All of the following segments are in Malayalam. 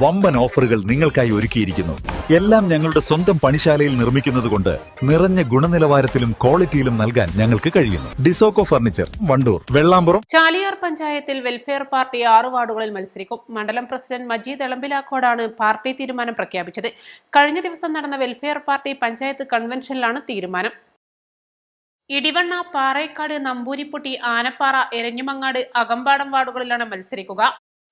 വമ്പൻ ഓഫറുകൾ നിങ്ങൾക്കായി ഒരുക്കിയിരിക്കുന്നു. എല്ലാം ഞങ്ങളുടെ സ്വന്തം പണിശാലയിൽ നിർമ്മിക്കുന്നതുകൊണ്ട് നിറഞ്ഞ ഗുണനിലവാരത്തിലും ക്വാളിറ്റിയിലും നൽകാൻ ഞങ്ങൾക്ക് കഴിയുന്നു. ഡിസോക്കോ ഫർണിച്ചർ, വണ്ടൂർ, വെള്ളാമ്പുറം. ചാലിയാർ പഞ്ചായത്തിൽ വെൽഫെയർ പാർട്ടി 6 വാർഡുകളിൽ മത്സരിക്കും. മണ്ഡലം പ്രസിഡന്റ് മജീദ് എളമ്പിലാക്കോടാണ് പാർട്ടി തീരുമാനം പ്രഖ്യാപിച്ചത്. കഴിഞ്ഞ ദിവസം നടന്ന വെൽഫെയർ പാർട്ടി പഞ്ചായത്ത് കൺവെൻഷനിലാണ് തീരുമാനം. ഇടിവണ്ണ, പാറേക്കാട്, നമ്പൂരിപ്പൊട്ടി, ആനപ്പാറ, എരഞ്ഞുമങ്ങാട്, അകമ്പാടം വാർഡുകളിലാണ് മത്സരിക്കുക.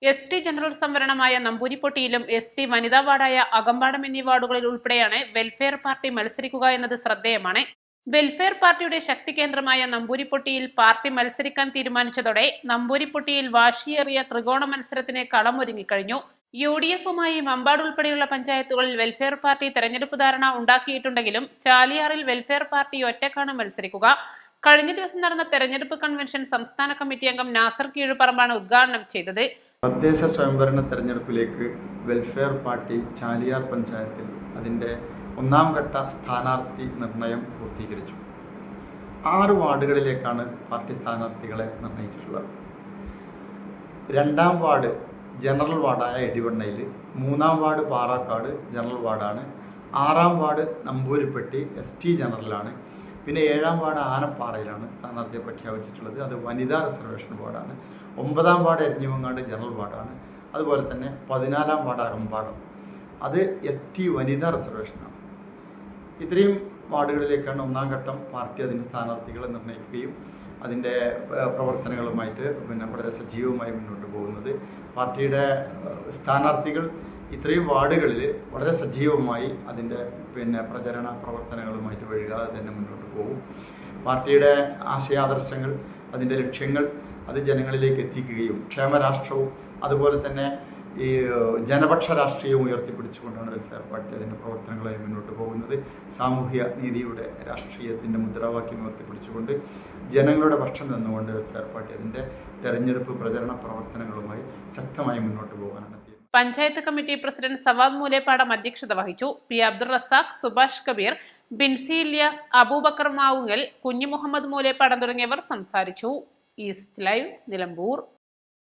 ST ജനറൽ സംവരണമായ നമ്പൂരിപ്പൊട്ടിയിലും ST വനിതാ വാർഡായ അകമ്പാടം എന്നീ വാർഡുകളിൽ ഉൾപ്പെടെയാണ് വെൽഫെയർ പാർട്ടി മത്സരിക്കുക എന്നത് ശ്രദ്ധേയമാണ്. വെൽഫെയർ പാർട്ടിയുടെ ശക്തി കേന്ദ്രമായ നമ്പൂരിപ്പൊട്ടിയിൽ പാർട്ടി മത്സരിക്കാൻ തീരുമാനിച്ചതോടെ നമ്പൂരിപ്പൊട്ടിയിൽ വാശിയേറിയ ത്രികോണ മത്സരത്തിന് കളമൊരുങ്ങിക്കഴിഞ്ഞു. UDFുമായി മമ്പാട് ഉൾപ്പെടെയുള്ള പഞ്ചായത്തുകളിൽ വെൽഫെയർ പാർട്ടി തെരഞ്ഞെടുപ്പ് ധാരണ ഉണ്ടാക്കിയിട്ടുണ്ടെങ്കിലും ചാലിയാറിൽ വെൽഫെയർ പാർട്ടി ഒറ്റക്കാണ് മത്സരിക്കുക. കഴിഞ്ഞ ദിവസം നടന്ന തെരഞ്ഞെടുപ്പ് കൺവെൻഷൻ സംസ്ഥാന കമ്മിറ്റി അംഗം നാസർ കീഴുപറമ്പാണ് ഉദ്ഘാടനം ചെയ്തത്. തദ്ദേശ സ്വയംഭരണ തെരഞ്ഞെടുപ്പിലേക്ക് വെൽഫെയർ പാർട്ടി ചാലിയാർ പഞ്ചായത്തിൽ അതിൻ്റെ 1ാം ഘട്ട സ്ഥാനാർത്ഥി നിർണയം പൂർത്തീകരിച്ചു. 6 വാർഡുകളിലേക്കാണ് പാർട്ടി സ്ഥാനാർത്ഥികളെ നിർണയിച്ചിട്ടുള്ളത്. 2ാം വാർഡ് ജനറൽ വാർഡായ ഇടിവണ്ണയിൽ, 3ാം വാർഡ് പാറാക്കാട് ജനറൽ വാർഡാണ്, 6ാം വാർഡ് നമ്പൂരിപ്പെട്ടി ST ജനറലാണ്, പിന്നെ 7ാം വാർഡ് ആനപ്പാറയിലാണ് സ്ഥാനാർത്ഥിയെ പ്രഖ്യാപിച്ചിട്ടുള്ളത്. അത് വനിതാ റിസർവേഷൻ വാർഡാണ്. 9ാം വാർഡ് എരഞ്ഞിമങ്ങാട് ജനറൽ വാർഡാണ്. അതുപോലെ തന്നെ 14ാം വാർഡ് അകമ്പാടം, അത് ST വനിതാ റിസർവേഷനാണ്. ഇത്രയും വാർഡുകളിലേക്കാണ് 1ാം ഘട്ടം പാർട്ടി അതിൻ്റെ സ്ഥാനാർത്ഥികളെ നിർണ്ണയിക്കുകയും അതിൻ്റെ പ്രവർത്തനങ്ങളുമായിട്ട് വളരെ സജീവമായി മുന്നോട്ട് പോകുന്നത്. പാർട്ടിയുടെ സ്ഥാനാർത്ഥികൾ ഇത്രയും വാർഡുകളിൽ വളരെ സജീവമായി അതിൻ്റെ പ്രചരണ പ്രവർത്തനങ്ങളുമായിട്ട് വഴികാതെ തന്നെ മുന്നോട്ട് പോകും. പാർട്ടിയുടെ ആശയാദർശങ്ങൾ, അതിൻ്റെ ലക്ഷ്യങ്ങൾ അത് ജനങ്ങളിലേക്ക് എത്തിക്കുകയും ക്ഷേമരാഷ്ട്രവും അതുപോലെ തന്നെ ഈ ജനപക്ഷ രാഷ്ട്രീയവും ഉയർത്തിപ്പിടിച്ചുകൊണ്ടാണ് വെൽഫെയർ പാർട്ടി അതിൻ്റെ പ്രവർത്തനങ്ങളായി മുന്നോട്ട് പോകുന്നത്. സാമൂഹ്യ നീതിയുടെ രാഷ്ട്രീയത്തിൻ്റെ മുദ്രാവാക്യം ഉയർത്തിപ്പിടിച്ചുകൊണ്ട് ജനങ്ങളുടെ പക്ഷം നിന്നുകൊണ്ട് വെൽഫെയർ പാർട്ടി അതിൻ്റെ തെരഞ്ഞെടുപ്പ് പ്രചരണ പ്രവർത്തനങ്ങളുമായി ശക്തമായി മുന്നോട്ട് പോകാനാണ്. പഞ്ചായത്ത് കമ്മിറ്റി പ്രസിഡന്റ് സവാദ് മൂലേപ്പാടം അധ്യക്ഷത വഹിച്ചു. P. അബ്ദുൾ റസാഖ്, സുഭാഷ് കബീർ, ബിൻസി ഇല്യാസ്, അബൂബക്കർ മാവുങ്ങൽ, കുഞ്ഞു മുഹമ്മദ് മൂലേപ്പാടം തുടങ്ങിയവർ സംസാരിച്ചു. East live, Nilambur.